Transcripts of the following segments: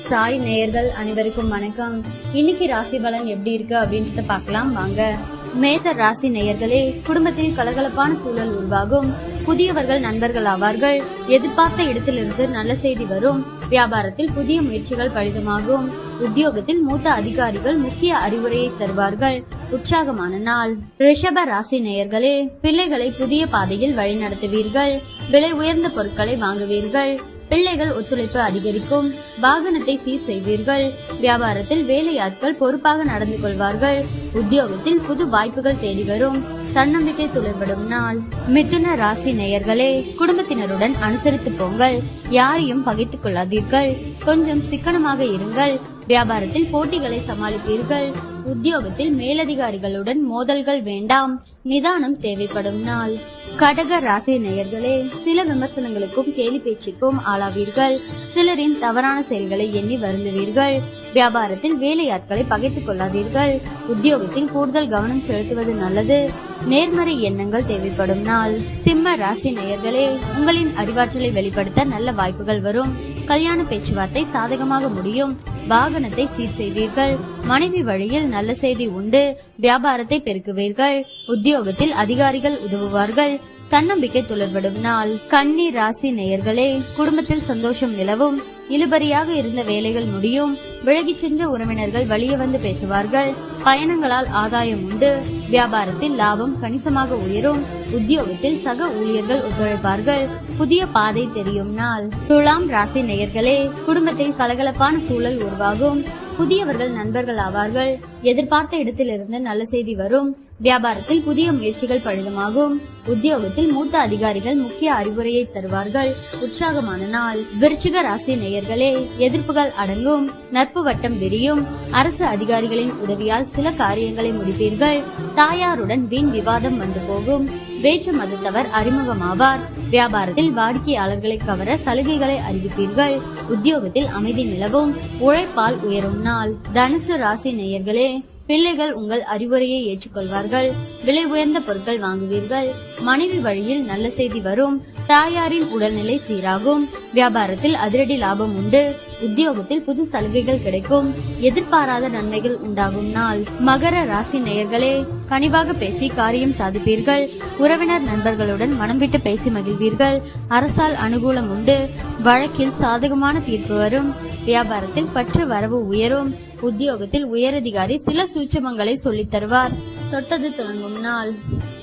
சாய் நேயர்கள் அனைவருக்கும் வணக்கம். இன்னைக்கு ராசி பலன் எப்படி இருக்கு அப்படின்றத பார்க்கலாம் வாங்க. மேச ராசி நேயர்களே, குடும்பத்தில் கலகலப்பான சூழல் உருவாகும். புதியவர்கள் நண்பர்கள் ஆவார்கள். எதிர்பார்த்த இடத்திலிருந்து நல்ல செய்தி வரும். வியாபாரத்தில் புதிய முயற்சிகள் பலிதமாகும். உத்தியோகத்தில் மூத்த அதிகாரிகள் முக்கிய அறிவுரையை தருவார்கள். உற்சாகமான நாள். ரிஷப ராசி நேயர்களே, பிள்ளைகளை புதிய பாதையில் வழிநடத்துவீர்கள். விலை உயர்ந்த பொருட்களை வாங்குவீர்கள். பிள்ளைகள் ஒத்துழைப்பு அதிகரிக்கும். வாகனத்தை சீர் செய்வீர்கள். வியாபாரத்தில் வேலையாட்கள் பொறுப்பாக நடந்து கொள்வார்கள். உத்தியோகத்தில் புது வாய்ப்புகள் தேடி வரும். தன்னம்பிக்கை துளிர்படும் நாள். மிதுன ராசி நேயர்களே, குடும்பத்தினருடன் அனுசரித்து போங்கள். யாரையும் பகைத்துக் கொள்ளாதீர்கள். கொஞ்சம் சிக்கனமாக இருங்கள். வியாபாரத்தில் போட்டிகளை சமாளிப்பீர்கள். உத்தியோகத்தில் மேலதிகாரிகளுடன் மோதல்கள் வேண்டாம். நிதானம் தேவைப்படும் நாள். கடக ராசி நேயர்களே, சில விமர்சனங்களுக்கும் கேலி பேச்சுக்கும் ஆளாவீர்கள். சிலரின் தவறான செயல்களை எண்ணி வருந்துவீர்கள். வியாபாரத்தில் வேலையாட்களை பகைத்துக் கொள்ளாதீர்கள். உத்தியோகத்தில் கூடுதல் கவனம் செலுத்துவது நல்லது. நேர்மறை எண்ணங்கள் தேவைப்படும் நாள். சிம்ம ராசி நேயர்களே, உங்களின் அறிவாற்றலை வெளிப்படுத்த நல்ல வாய்ப்புகள் வரும். கல்யாண பேச்சுவார்த்தை சாதகமாக முடியும். வாகனத்தை சீர் செய்வீர்கள். மனைவி வழியில் நல்ல செய்தி உண்டு. வியாபாரத்தை பெருக்குவீர்கள். உத்தியோகத்தில் அதிகாரிகள் உதவுவார்கள். தன்னம்பிக்கை துளிர்படும் நாள். கன்னி ராசி நேயர்களே, குடும்பத்தில் சந்தோஷம் நிலவும். இழுபறியாக இருந்த வேலைகள் முடியும். விலகி சென்ற உறவினர்கள் வழியே வந்து பேசுவார்கள். பயணங்களால் ஆதாயம் உண்டு. வியாபாரத்தில் லாபம் கணிசமாக உயரும். உத்தியோகத்தில் சக ஊழியர்கள் ஒத்துழைப்பார்கள். புதிய பாதை தெரியும் நாள். துலாம் ராசி நேயர்களே, குடும்பத்தில் கலகலப்பான சூழல் உருவாகும். புதியவர்கள் நண்பர்கள் ஆவார்கள். எதிர்பார்த்த இடத்திலிருந்து நல்ல செய்தி வரும். வியாபாரத்தில் புதிய முயற்சிகள் பலிதமாகும். உத்தியோகத்தில் மூத்த அதிகாரிகள் முக்கிய அறிவுரையை தருவார்கள். உற்சாகமான நாள். விருச்சிக ராசி நேயர்களே, எதிர்ப்புகள் அடங்கும். நட்பு வட்டம் விரியும். அரசு அதிகாரிகளின் உதவியால் சில காரியங்களை முடிப்பீர்கள். தாயாருடன் வீண் விவாதம் வந்து போகும். வேற்று மதத்தவர் அறிமுகமாவார். வியாபாரத்தில் வாடிக்கையாளர்களை கவர சலுகைகளை அறிவிப்பீர்கள். உத்தியோகத்தில் அமைதி நிலவும். உழைப்பால் உயரும் நாள். தனுசு ராசி நேயர்களே, பிள்ளைகள் உங்கள் அறிவுரையை ஏற்றுக்கொள்வார்கள். விலை உயர்ந்த பொருட்கள் வாங்குவீர்கள். மனைவி வழியில் நல்ல செய்தி வரும். தாயாரின் உடல்நிலை சீராகும். வியாபாரத்தில் அதிரடி லாபம் உண்டு. உத்தியோகத்தில் புது சலுகைகள் கிடைக்கும். எதிர்பாராத நன்மைகள் உண்டாகும் நாள். மகர ராசி நேயர்களே, கனிவாக பேசி காரியம் சாதிப்பீர்கள். உறவினர் நண்பர்களுடன் மனம் விட்டு பேசி மகிழ்வீர்கள். அரசால் அனுகூலம் உண்டு. வழக்கில் சாதகமான தீர்ப்பு வரும். வியாபாரத்தில் பற்று வரவு உயரும். உத்தியோகத்தில் உயரதிகாரி சில சூட்சமங்களை சொல்லித் தருவார். தொட்டது தொடங்கும் நாள்.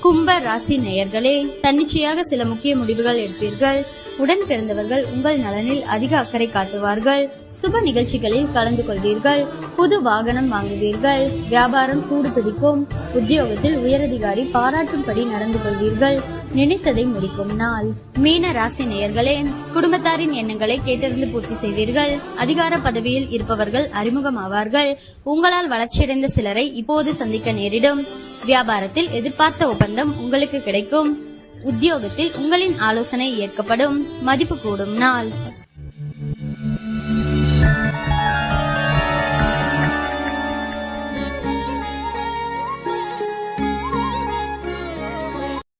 கும்ப ராசி நேயர்களே, தன்னிச்சையாக சில முக்கிய முடிவுகள் எடுப்பீர்கள். உடன் பிறந்தவர்கள் உங்கள் நலனில் அதிக அக்கறை காட்டுவார்கள். சுப நிகழ்ச்சிகளில் கலந்து கொள்வீர்கள். புது வாகனம் வாங்குவீர்கள். வியாபாரம் சூடு பிடிக்கும். உத்தியோகத்தில் உயரதிகாரி பாராட்டும்படி நடந்து கொள்வீர்கள். நினைத்ததை முடிக்கும் நாள். மீன ராசி நேயர்களே, குடும்பத்தாரின் எண்ணங்களை கேட்டறிந்து பூர்த்தி செய்வீர்கள். அதிகார பதவியில் இருப்பவர்கள் அறிமுகமாவார்கள். உங்களால் வளர்ச்சியடைந்த சிலரை இப்போது சந்திக்க நேரிடும். வியாபாரத்தில் எதிர்பார்த்த ஒப்பந்தம் உங்களுக்கு கிடைக்கும். உத்தியோகத்தில் உங்களின் ஆலோசனை ஏற்கப்படும். மதிப்பு கூடும் நாள்.